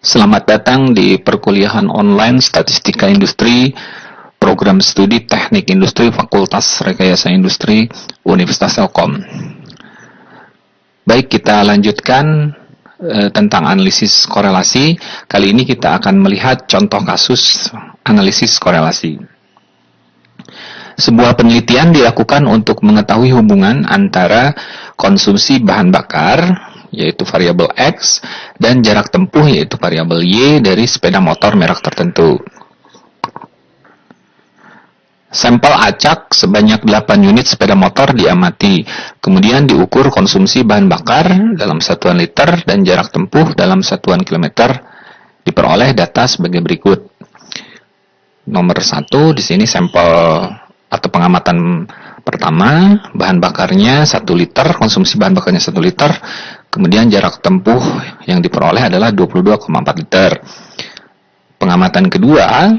Selamat datang di perkuliahan online Statistika Industri, Program Studi Teknik Industri Fakultas Rekayasa Industri Universitas Telkom. Baik, kita lanjutkan tentang analisis korelasi. Kali ini kita akan melihat contoh kasus analisis korelasi. Sebuah penelitian dilakukan untuk mengetahui hubungan antara konsumsi bahan bakar, yaitu variabel X, dan jarak tempuh, yaitu variabel Y, dari sepeda motor merek tertentu. Sampel acak sebanyak 8 unit sepeda motor diamati, kemudian diukur konsumsi bahan bakar dalam satuan liter dan jarak tempuh dalam satuan kilometer. Diperoleh data sebagai berikut. Nomor 1, di sini sampel atau pengamatan pertama, bahan bakarnya 1 liter, konsumsi bahan bakarnya 1 liter, kemudian jarak tempuh yang diperoleh adalah 22,4 liter. Pengamatan kedua,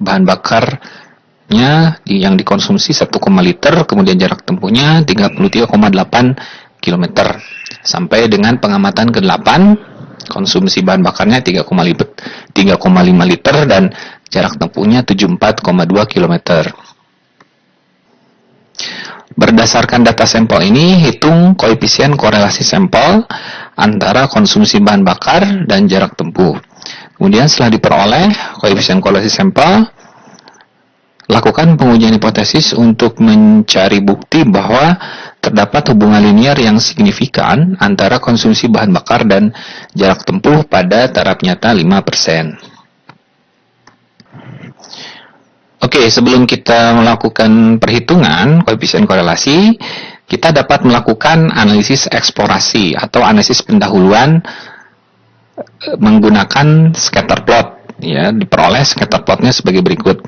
bahan bakarnya yang dikonsumsi 1, liter, kemudian jarak tempuhnya 33,8 km. Sampai dengan pengamatan ke-8, konsumsi bahan bakarnya 3,5 liter dan jarak tempuhnya 74,2 km. Berdasarkan data sampel ini, hitung koefisien korelasi sampel antara konsumsi bahan bakar dan jarak tempuh. Kemudian setelah diperoleh koefisien korelasi sampel, lakukan pengujian hipotesis untuk mencari bukti bahwa terdapat hubungan linear yang signifikan antara konsumsi bahan bakar dan jarak tempuh pada taraf nyata 5%. Oke, sebelum kita melakukan perhitungan koefisien korelasi, kita dapat melakukan analisis eksplorasi atau analisis pendahuluan menggunakan scatter plot. Ya, diperoleh scatter plotnya sebagai berikut.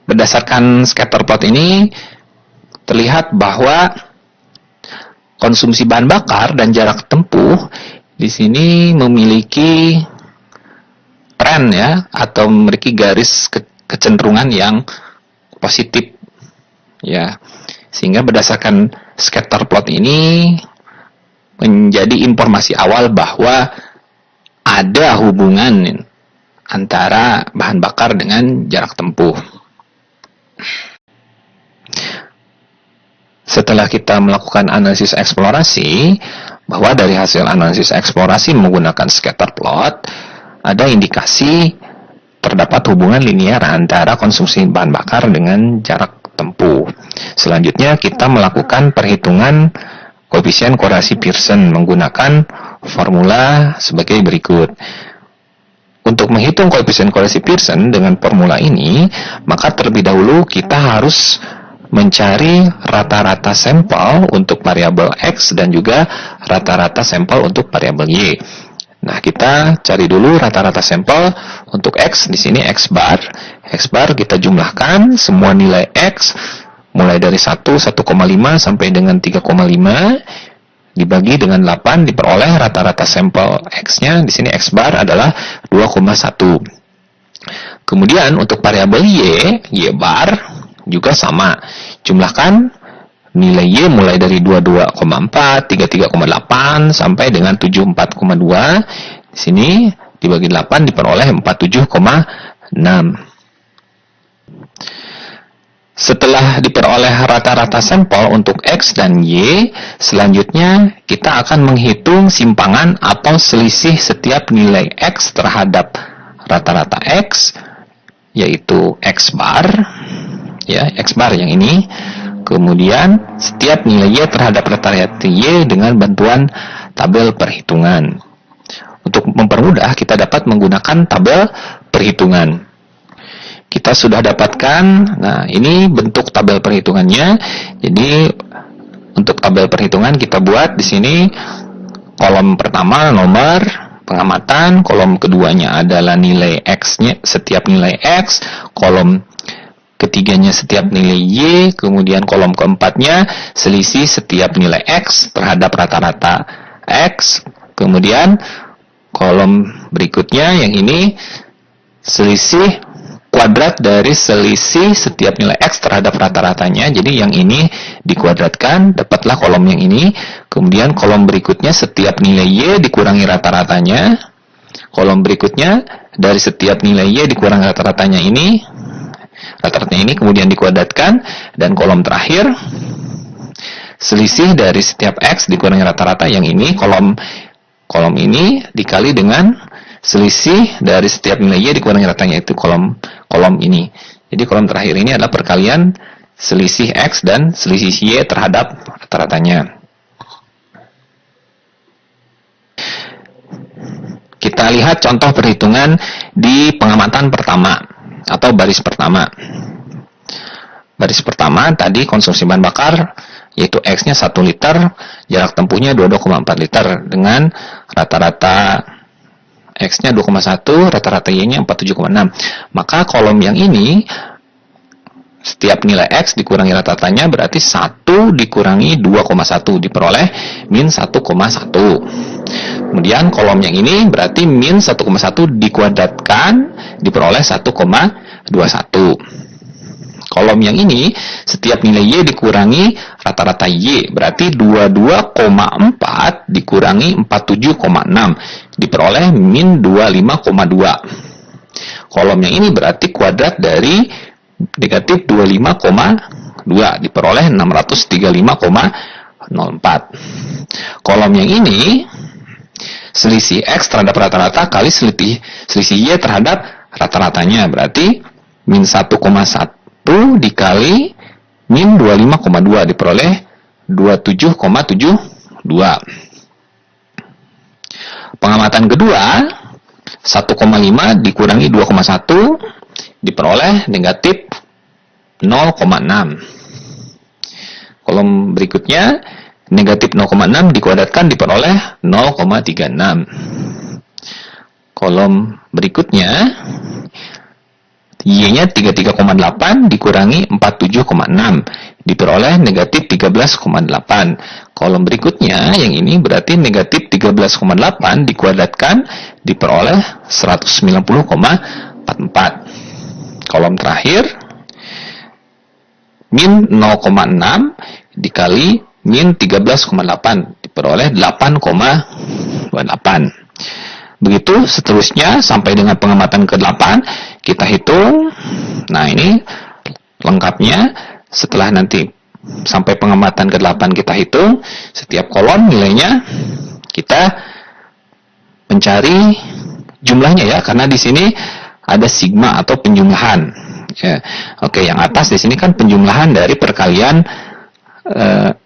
Berdasarkan scatter plot ini, terlihat bahwa konsumsi bahan bakar dan jarak tempuh di sini memiliki tren, ya, atau memiliki garis kecenderungan yang positif, ya, sehingga berdasarkan scatter plot ini menjadi informasi awal bahwa ada hubungan antara bahan bakar dengan jarak tempuh. Setelah kita melakukan analisis eksplorasi, bahwa dari hasil analisis eksplorasi menggunakan scatter plot ada indikasi terdapat hubungan linear antara konsumsi bahan bakar dengan jarak tempuh. Selanjutnya kita melakukan perhitungan koefisien korelasi Pearson menggunakan formula sebagai berikut. Untuk menghitung koefisien korelasi Pearson dengan formula ini, maka terlebih dahulu kita harus mencari rata-rata sampel untuk variabel X dan juga rata-rata sampel untuk variabel Y. Nah, kita cari dulu rata-rata sampel untuk X, di sini X bar. X bar kita jumlahkan semua nilai X, mulai dari 1, 1,5 sampai dengan 3,5, dibagi dengan 8, diperoleh rata-rata sampel X-nya, di sini X bar adalah 2,1. Kemudian untuk variabel Y bar, juga sama. Jumlahkan nilai Y mulai dari 22,4, 33,8 sampai dengan 74,2. Di sini dibagi 8 diperoleh 47,6. Setelah diperoleh rata-rata sampel untuk X dan Y, selanjutnya kita akan menghitung simpangan atau selisih setiap nilai X terhadap rata-rata X, yaitu X bar, ya, X bar yang ini. Kemudian setiap nilai Y terhadap rata-rata Y dengan bantuan tabel perhitungan. Untuk mempermudah, kita dapat menggunakan tabel perhitungan. Kita sudah dapatkan, nah ini bentuk tabel perhitungannya. Jadi untuk tabel perhitungan kita buat di sini kolom pertama nomor pengamatan, kolom keduanya adalah nilai X-nya, setiap nilai X, kolom ketiganya setiap nilai Y, kemudian kolom keempatnya selisih setiap nilai X terhadap rata-rata X, kemudian kolom berikutnya yang ini selisih kuadrat dari selisih setiap nilai X terhadap rata-ratanya. Jadi yang ini dikuadratkan, dapatlah kolom yang ini. Kemudian kolom berikutnya setiap nilai Y dikurangi rata-ratanya. Kolom berikutnya, dari setiap nilai Y dikurang rata-ratanya ini, kemudian dikuadratkan, dan kolom terakhir, selisih dari setiap X dikurangi rata-rata yang ini, kolom ini dikali dengan selisih dari setiap nilai Y dikurangi ratanya, itu kolom ini. Jadi kolom terakhir ini adalah perkalian selisih X dan selisih Y terhadap rata-ratanya. Kita lihat contoh perhitungan di pengamatan pertama atau baris pertama. Baris pertama tadi konsumsi bahan bakar yaitu X-nya 1 liter, jarak tempuhnya 22,4 liter dengan rata-rata X-nya 2,1, rata-rata Y-nya 47,6. Maka kolom yang ini setiap nilai X dikurangi rata-ratanya berarti 1 dikurangi 2,1 diperoleh min 1,1. Kemudian kolom yang ini berarti min 1,1 dikuadratkan diperoleh 1,21. Kolom yang ini setiap nilai Y dikurangi rata-rata Y berarti 22,4 dikurangi 47,6 diperoleh min 25,2. Kolom yang ini berarti kuadrat dari negatif 25,2 diperoleh 635,04. Kolom yang ini selisih X terhadap rata-rata kali selisih Y terhadap rata-ratanya berarti min 1,1 dikali min 25,2 diperoleh 27,72. Pengamatan kedua 1,5 dikurangi 2,1 diperoleh negatif 0,6. Kolom berikutnya negatif 0,6 dikuadratkan diperoleh 0,36. Kolom berikutnya Y-nya 33,8 dikurangi 47,6 diperoleh negatif 13,8. Kolom berikutnya yang ini berarti negatif 13,8 dikuadratkan diperoleh 190,44. Kolom terakhir min 0,6 dikali min 13,8 diperoleh 8,28. Begitu seterusnya sampai dengan pengamatan ke-8 kita hitung. Nah ini lengkapnya setelah nanti sampai pengamatan ke-8 kita hitung setiap kolom nilainya kita mencari jumlahnya ya karena di sini ada sigma atau penjumlahan. Ya. Oke, yang atas di sini kan penjumlahan dari perkalian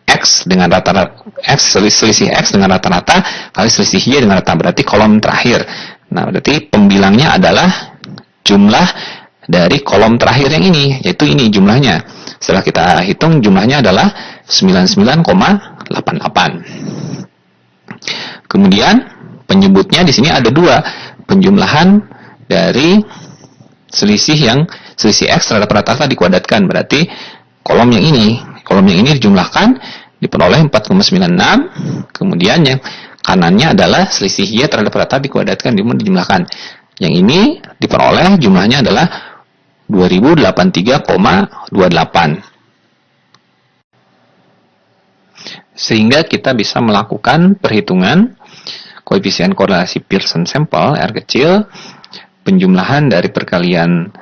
X dengan rata-rata X selisih X dengan rata-rata kali selisih Y dengan rata berarti kolom terakhir. Nah, berarti pembilangnya adalah jumlah dari kolom terakhir yang ini, yaitu ini jumlahnya. Setelah kita hitung jumlahnya adalah 99,88. Kemudian penyebutnya di sini ada dua, penjumlahan dari selisih X terhadap rata-rata dikuadratkan berarti kolom yang ini dijumlahkan diperoleh 4,96. Kemudian yang kanannya adalah selisih Y terhadap rata dikuadratkan dijumlahkan. Yang ini diperoleh jumlahnya adalah 2083,28. Sehingga kita bisa melakukan perhitungan koefisien korelasi Pearson sampel R kecil, penjumlahan dari perkalian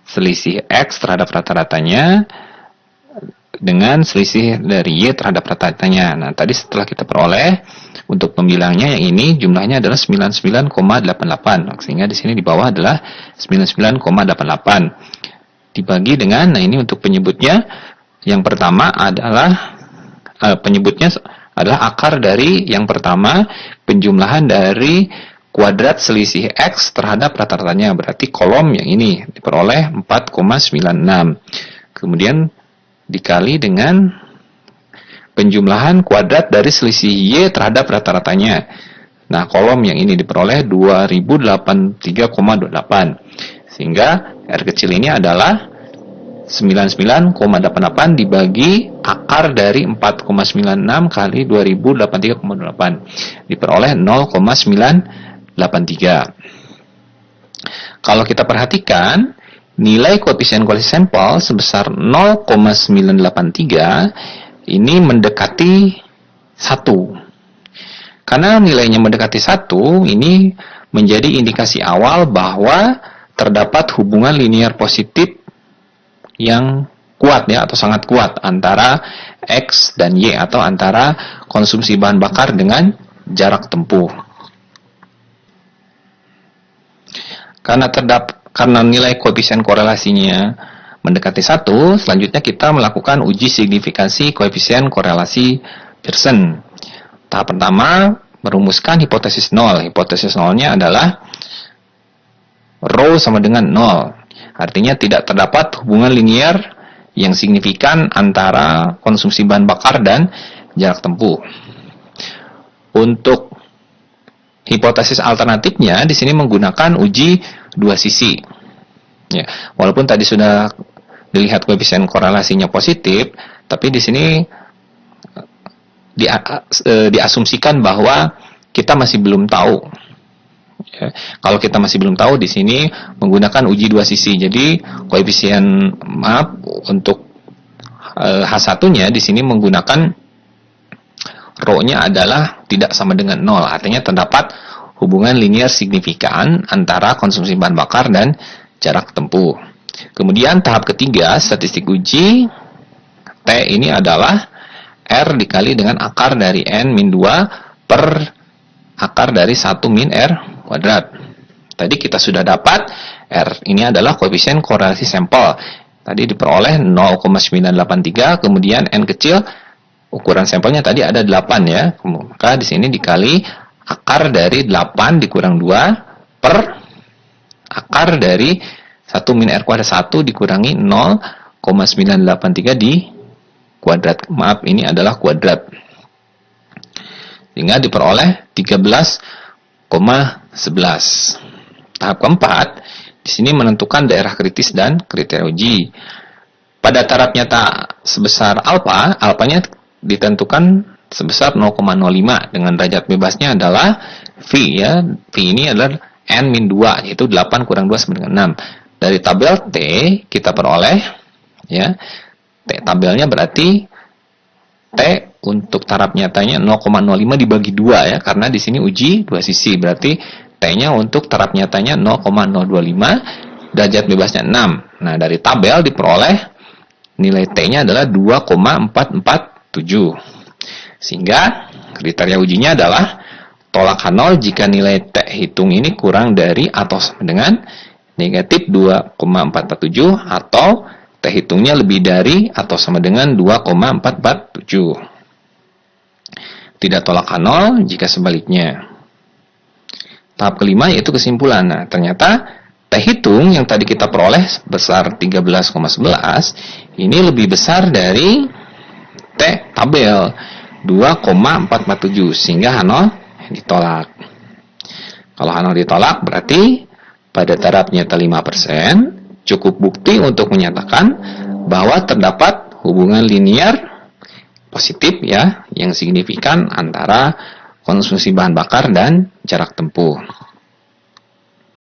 selisih X terhadap rata-ratanya dengan selisih dari Y terhadap rata-ratanya. Nah, tadi setelah kita peroleh untuk pembilangnya yang ini jumlahnya adalah 99,88. Sehingga di sini di bawah adalah 99,88. Dibagi dengan, nah ini untuk penyebutnya yang pertama adalah penyebutnya adalah akar dari yang pertama penjumlahan dari kuadrat selisih X terhadap rata-ratanya. Berarti kolom yang ini diperoleh 4,96. Kemudian dikali dengan penjumlahan kuadrat dari selisih Y terhadap rata-ratanya. Nah, kolom yang ini diperoleh 2083,28. Sehingga R kecil ini adalah 99,88 dibagi akar dari 4,96 kali 2083,28 diperoleh 0,983. Kalau kita perhatikan nilai koefisien korelasi sampel sebesar 0,983 ini mendekati 1. Karena nilainya mendekati 1, ini menjadi indikasi awal bahwa terdapat hubungan linear positif yang kuat ya, atau sangat kuat antara X dan Y, atau antara konsumsi bahan bakar dengan jarak tempuh. Karena nilai koefisien korelasinya mendekati 1, selanjutnya kita melakukan uji signifikansi koefisien korelasi Pearson. Tahap pertama, merumuskan hipotesis 0. Hipotesis 0-nya adalah rho sama dengan 0. Artinya tidak terdapat hubungan linear yang signifikan antara konsumsi bahan bakar dan jarak tempuh. Untuk hipotesis alternatifnya di sini menggunakan uji dua sisi. Ya, walaupun tadi sudah dilihat koefisien korelasinya positif, tapi di sini diasumsikan bahwa kita masih belum tahu. Ya, kalau kita masih belum tahu, di sini menggunakan uji dua sisi. Jadi koefisien untuk H1-nya di sini menggunakan rho-nya adalah tidak sama dengan 0. Artinya terdapat hubungan linear signifikan antara konsumsi bahan bakar dan jarak tempuh. Kemudian tahap ketiga, statistik uji. T ini adalah R dikali dengan akar dari N-2 per akar dari 1 min R kuadrat. Tadi kita sudah dapat R ini adalah koefisien korelasi sampel. Tadi diperoleh 0,983, kemudian N kecil, ukuran sampelnya tadi ada 8 ya. Maka di sini dikali akar dari 8 dikurang 2 per akar dari 1 min R kuadrat 1 dikurangi 0,983 di kuadrat. Maaf, ini adalah kuadrat. Sehingga diperoleh 13,11. Tahap keempat, di sini menentukan daerah kritis dan kriteria uji. Pada taraf nyata sebesar alfa, alfanya ditentukan sebesar 0,05 dengan derajat bebasnya adalah V ya. V ini adalah N-2, yaitu 8 kurang 2 sama dengan 6. Dari tabel T kita peroleh ya. T tabelnya berarti T untuk taraf nyatanya 0,05 dibagi 2 ya, karena di sini uji dua sisi, berarti T-nya untuk taraf nyatanya 0,025, derajat bebasnya 6. Nah, dari tabel diperoleh nilai T-nya adalah 2,447. Sehingga kriteria ujinya adalah tolak H0 jika nilai T hitung ini kurang dari atau sama dengan negatif 2,447, atau T hitungnya lebih dari atau sama dengan 2,447. Tidak tolak H0 jika sebaliknya. Tahap kelima yaitu kesimpulan. Nah, ternyata T hitung yang tadi kita peroleh sebesar 13,11 ini lebih besar dari T tabel 2,447, sehingga H0 ditolak. Kalau H0 ditolak berarti pada taraf nyata 5% cukup bukti untuk menyatakan bahwa terdapat hubungan linear positif ya yang signifikan antara konsumsi bahan bakar dan jarak tempuh.